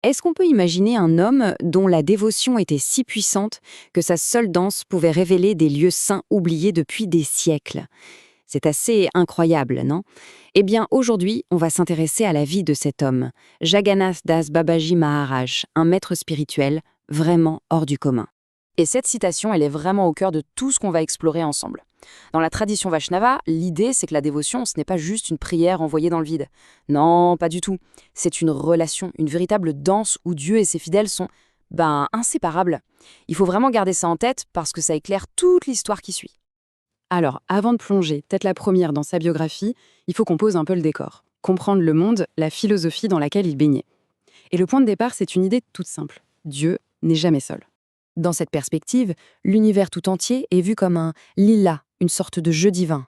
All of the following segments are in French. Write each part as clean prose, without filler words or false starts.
Est-ce qu'on peut imaginer un homme dont la dévotion était si puissante que sa seule danse pouvait révéler des lieux saints oubliés depuis des siècles? C'est assez incroyable, non? Eh bien, aujourd'hui, on va s'intéresser à la vie de cet homme, Jagannath Das Babaji Maharaj, un maître spirituel vraiment hors du commun. Et cette citation, elle est vraiment au cœur de tout ce qu'on va explorer ensemble. Dans la tradition Vaishnava, l'idée, c'est que la dévotion, ce n'est pas juste une prière envoyée dans le vide. Non, pas du tout. C'est une relation, une véritable danse où Dieu et ses fidèles sont, inséparables. Il faut vraiment garder ça en tête parce que ça éclaire toute l'histoire qui suit. Alors, avant de plonger, tête la première dans sa biographie, il faut qu'on pose un peu le décor. Comprendre le monde, la philosophie dans laquelle il baignait. Et le point de départ, c'est une idée toute simple. Dieu n'est jamais seul. Dans cette perspective, l'univers tout entier est vu comme un lila, une sorte de jeu divin.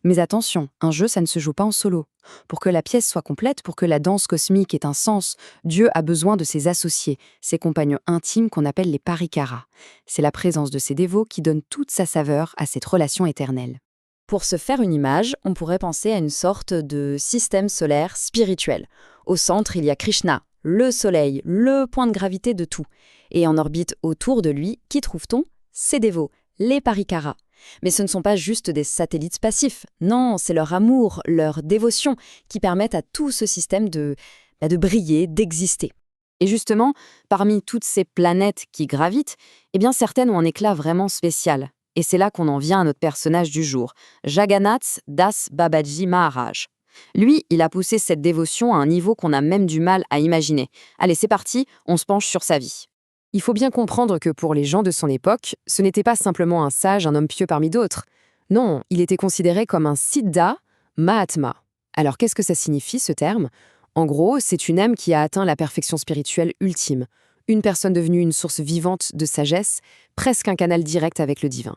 Mais attention, un jeu, ça ne se joue pas en solo. Pour que la pièce soit complète, pour que la danse cosmique ait un sens, Dieu a besoin de ses associés, ses compagnons intimes qu'on appelle les parikaras. C'est la présence de ces dévots qui donne toute sa saveur à cette relation éternelle. Pour se faire une image, on pourrait penser à une sorte de système solaire spirituel. Au centre, il y a Krishna, le soleil, le point de gravité de tout. Et en orbite autour de lui, qui trouve-t-on? Ses dévots, les parikaras. Mais ce ne sont pas juste des satellites passifs. Non, c'est leur amour, leur dévotion qui permettent à tout ce système de briller, d'exister. Et justement, parmi toutes ces planètes qui gravitent, certaines ont un éclat vraiment spécial. Et c'est là qu'on en vient à notre personnage du jour, Jagannath Das Babaji Maharaj. Lui, il a poussé cette dévotion à un niveau qu'on a même du mal à imaginer. Allez, c'est parti, on se penche sur sa vie. Il faut bien comprendre que pour les gens de son époque, ce n'était pas simplement un sage, un homme pieux parmi d'autres. Non, il était considéré comme un Siddha Mahatma. Alors qu'est-ce que ça signifie ce terme? En gros, c'est une âme qui a atteint la perfection spirituelle ultime. Une personne devenue une source vivante de sagesse, presque un canal direct avec le divin.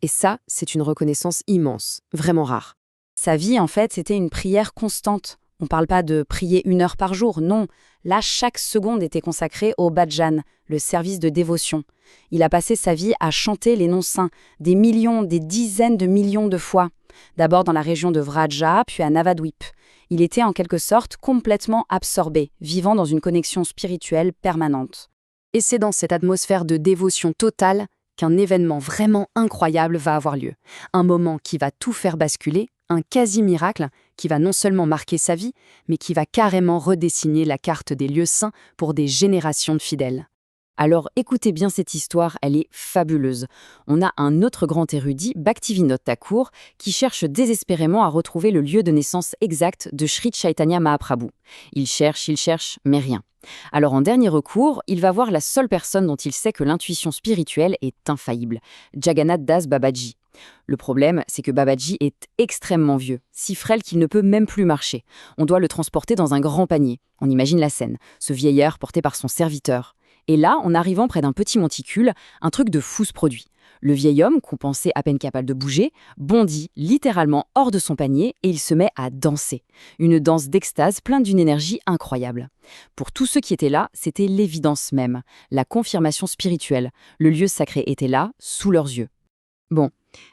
Et ça, c'est une reconnaissance immense, vraiment rare. Sa vie, en fait, c'était une prière constante. On ne parle pas de prier 1 heure par jour, non. Là, chaque seconde était consacrée au bhajan, le service de dévotion. Il a passé sa vie à chanter les noms saints, des millions, des dizaines de millions de fois. D'abord dans la région de Vraja, puis à Navadvip. Il était en quelque sorte complètement absorbé, vivant dans une connexion spirituelle permanente. Et c'est dans cette atmosphère de dévotion totale qu'un événement vraiment incroyable va avoir lieu. Un moment qui va tout faire basculer, un quasi-miracle qui va non seulement marquer sa vie, mais qui va carrément redessiner la carte des lieux saints pour des générations de fidèles. Alors écoutez bien cette histoire, elle est fabuleuse. On a un autre grand érudit, Bhaktivinoda Thakur, qui cherche désespérément à retrouver le lieu de naissance exact de Sri Chaitanya Mahaprabhu. Il cherche, mais rien. Alors en dernier recours, il va voir la seule personne dont il sait que l'intuition spirituelle est infaillible, Jagannath Das Babaji. Le problème, c'est que Babaji est extrêmement vieux, si frêle qu'il ne peut même plus marcher. On doit le transporter dans un grand panier. On imagine la scène, ce vieillard porté par son serviteur. Et là, en arrivant près d'un petit monticule, un truc de fou se produit. Le vieil homme, qu'on pensait à peine capable de bouger, bondit littéralement hors de son panier et il se met à danser. Une danse d'extase pleine d'une énergie incroyable. Pour tous ceux qui étaient là, c'était l'évidence même, la confirmation spirituelle. Le lieu sacré était là, sous leurs yeux. Bon,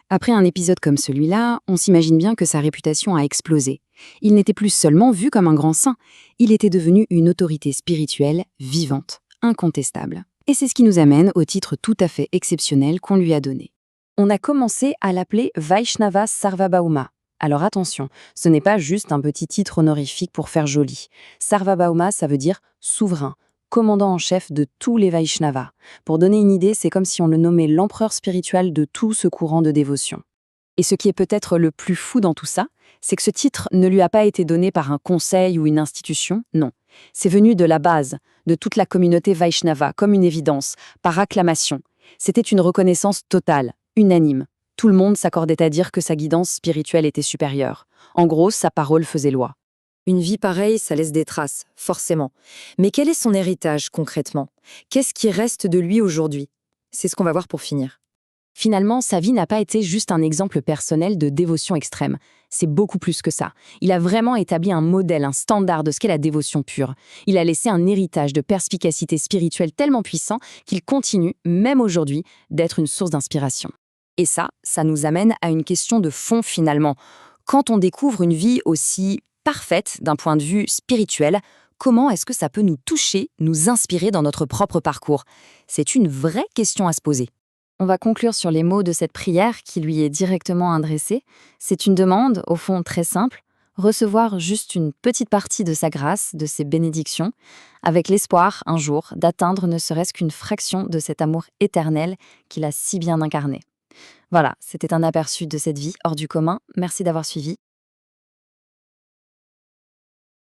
après un épisode comme celui-là, on s'imagine bien que sa réputation a explosé. Il n'était plus seulement vu comme un grand saint, il était devenu une autorité spirituelle vivante, incontestable. Et c'est ce qui nous amène au titre tout à fait exceptionnel qu'on lui a donné. On a commencé à l'appeler Vaishnava Sarvabhauma. Alors attention, ce n'est pas juste un petit titre honorifique pour faire joli. Sarvabhauma, ça veut dire souverain, commandant en chef de tous les Vaishnavas. Pour donner une idée, c'est comme si on le nommait l'empereur spirituel de tout ce courant de dévotion. Et ce qui est peut-être le plus fou dans tout ça, c'est que ce titre ne lui a pas été donné par un conseil ou une institution, non. C'est venu de la base, de toute la communauté Vaishnava, comme une évidence, par acclamation. C'était une reconnaissance totale, unanime. Tout le monde s'accordait à dire que sa guidance spirituelle était supérieure. En gros, sa parole faisait loi. Une vie pareille, ça laisse des traces, forcément. Mais quel est son héritage, concrètement? Qu'est-ce qui reste de lui aujourd'hui? C'est ce qu'on va voir pour finir. Finalement, sa vie n'a pas été juste un exemple personnel de dévotion extrême. C'est beaucoup plus que ça. Il a vraiment établi un modèle, un standard de ce qu'est la dévotion pure. Il a laissé un héritage de perspicacité spirituelle tellement puissant qu'il continue, même aujourd'hui, d'être une source d'inspiration. Et ça nous amène à une question de fond finalement. Quand on découvre une vie aussi parfaite d'un point de vue spirituel, comment est-ce que ça peut nous toucher, nous inspirer dans notre propre parcours? C'est une vraie question à se poser. On va conclure sur les mots de cette prière qui lui est directement adressée. C'est une demande, au fond très simple, recevoir juste une petite partie de sa grâce, de ses bénédictions, avec l'espoir, un jour, d'atteindre ne serait-ce qu'une fraction de cet amour éternel qu'il a si bien incarné. Voilà, c'était un aperçu de cette vie hors du commun. Merci d'avoir suivi.